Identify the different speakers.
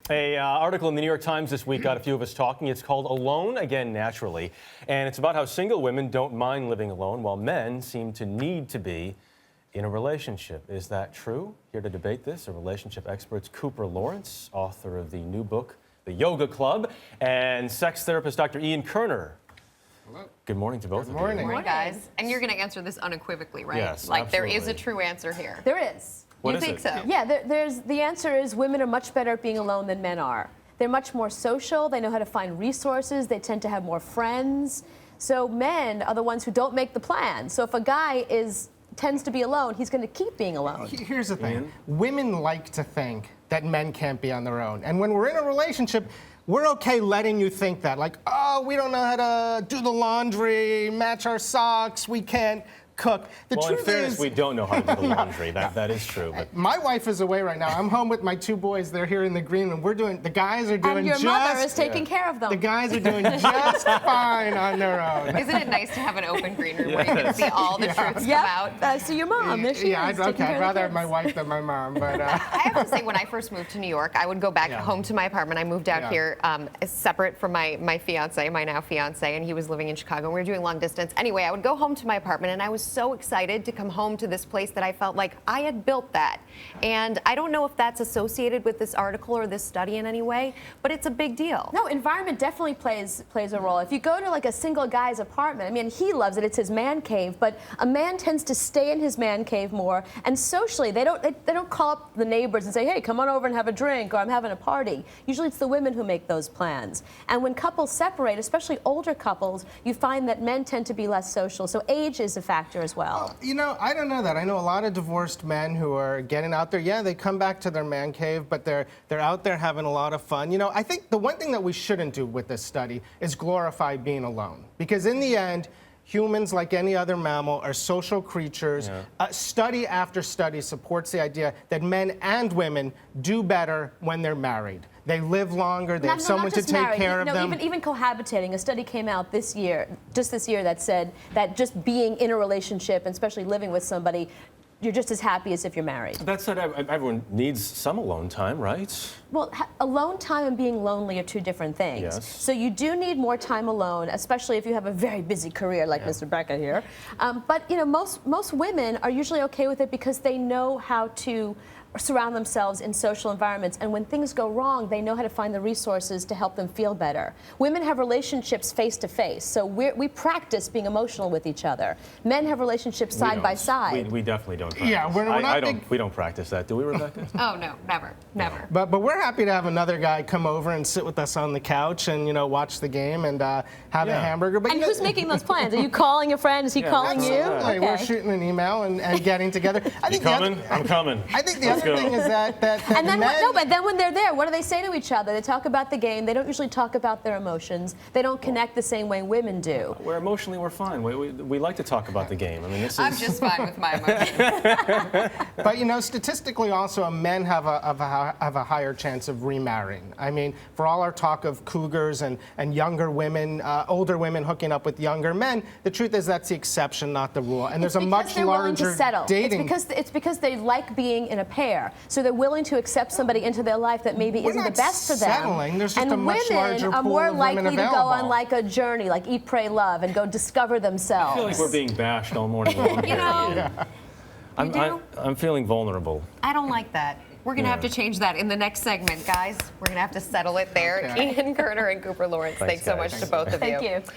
Speaker 1: An article in the New York Times this week got a few of us talking. It's called Alone Again Naturally, and it's about how single women don't mind living alone while men seem to need to be in a relationship. Is that true? Here to debate this are relationship experts Cooper Lawrence, author of the new book, The Yoga Club, and sex therapist Dr. Ian Kerner.
Speaker 2: Hello.
Speaker 1: Good morning to both of you.
Speaker 2: Good
Speaker 3: morning, guys. And you're going to answer this unequivocally, right?
Speaker 1: Yes,
Speaker 3: like there is a
Speaker 1: absolutely.
Speaker 3: true answer here.
Speaker 4: There is.
Speaker 1: What
Speaker 3: You
Speaker 1: is
Speaker 3: think
Speaker 1: it?
Speaker 3: so?
Speaker 4: Yeah, the answer is women are much better at being alone than men are. They're much more social. They know how to find resources. They tend to have more friends. So men are the ones who don't make the plan. So if a guy tends to be alone, he's going to keep being alone.
Speaker 2: Here's the thing. Women like to think that men can't be on their own. And when we're in a relationship, we're okay letting you think that. Like, oh, we don't know how to do the laundry, match our socks, we can't cook. The
Speaker 1: Well,
Speaker 2: truth
Speaker 1: in fairness,
Speaker 2: is,
Speaker 1: we don't know how to do the laundry. That is true. But
Speaker 2: my wife is away right now. I'm home with my two boys. They're here in the green room. The guys are doing
Speaker 4: And your
Speaker 2: just...
Speaker 4: mother is taking care of them.
Speaker 2: The guys are doing just fine on their own.
Speaker 3: Isn't it nice to have an open green room where you can see all the truths come out?
Speaker 4: So your mom, there she is.
Speaker 2: Okay, I'd rather have my wife than my mom, but...
Speaker 3: I have to say, when I first moved to New York, I would go back home to my apartment. I moved out here separate from my fiance, my now fiance, and he was living in Chicago. And we were doing long distance. Anyway, I would go home to my apartment, and I was so excited to come home to this place that I felt like I had built that. And I don't know if that's associated with this article or this study in any way, but it's a big deal.
Speaker 4: No, environment definitely plays a role. If you go to like a single guy's apartment, I mean, he loves it. It's his man cave, but a man tends to stay in his man cave more. And socially, they don't call up the neighbors and say, hey, come on over and have a drink, or I'm having a party. Usually it's the women who make those plans. And when couples separate, especially older couples, you find that men tend to be less social. So age is a factor as well.
Speaker 2: You know, I don't know that. I know a lot of divorced men who are getting out there. Yeah, they come back to their man cave, but they're out there having a lot of fun. You know, I think the one thing that we shouldn't do with this study is glorify being alone. Because in the end, humans, like any other mammal, are social creatures. Study after study supports the idea that men and women do better when they're married. They live longer, they have someone to take care of them.
Speaker 4: Even cohabitating. A study came out this year, that said that just being in a relationship, and especially living with somebody, you're just as happy as if you're married.
Speaker 1: that said, everyone needs some alone time, right?
Speaker 4: Well, alone time and being lonely are two different things.
Speaker 1: Yes.
Speaker 4: So you do need more time alone, especially if you have a very busy career like Mr. Becca here. But you know, most women are usually okay with it because they know how to surround themselves in social environments, and when things go wrong, they know how to find the resources to help them feel better. Women have relationships face to face, so we practice being emotional with each other. Men have relationships side by side.
Speaker 1: We definitely don't practice.
Speaker 2: Yeah, we're not
Speaker 1: we don't practice that, do we, Rebecca?
Speaker 3: Oh, no, never, never.
Speaker 2: But we're happy to have another guy come over and sit with us on the couch and, you know, watch the game and have a hamburger. But
Speaker 4: And who's making those plans? Are you calling a friend? Is he calling you?
Speaker 2: Absolutely.
Speaker 4: Okay.
Speaker 2: We're shooting an email and getting together.
Speaker 1: You coming? I'm coming.
Speaker 2: I think the other thing is that
Speaker 4: And then,
Speaker 2: men...
Speaker 4: but then when they're there, what do they say to each other? They talk about the game. They don't usually talk about their emotions. They don't connect the same way women do.
Speaker 1: We're fine. We like to talk about the game. I mean, this is...
Speaker 3: I'm just fine with my emotions.
Speaker 2: But you know, statistically, also, men have a higher chance of remarrying. I mean, for all our talk of cougars and younger women, older women hooking up with younger men, the truth is that's the exception, not the rule. And there's a much larger dating.
Speaker 4: It's because they like being in a pair, so they're willing to accept somebody into their life that maybe isn't the best for them.
Speaker 2: Settling. There's just
Speaker 4: and
Speaker 2: a much larger
Speaker 4: women are
Speaker 2: pool
Speaker 4: more
Speaker 2: of
Speaker 4: likely
Speaker 2: women
Speaker 4: to go
Speaker 2: available.
Speaker 4: on like a journey, like Eat, Pray, Love, and go discover themselves.
Speaker 1: I feel like we're being bashed all morning long.
Speaker 3: You know,
Speaker 1: I'm feeling vulnerable.
Speaker 3: I don't like that. We're going to have to change that in the next segment, guys. We're going to have to settle it there.
Speaker 2: Okay.
Speaker 3: Ian Kerner and Cooper Lawrence, thanks so
Speaker 1: guys.
Speaker 3: much to both of you.
Speaker 4: Thank you.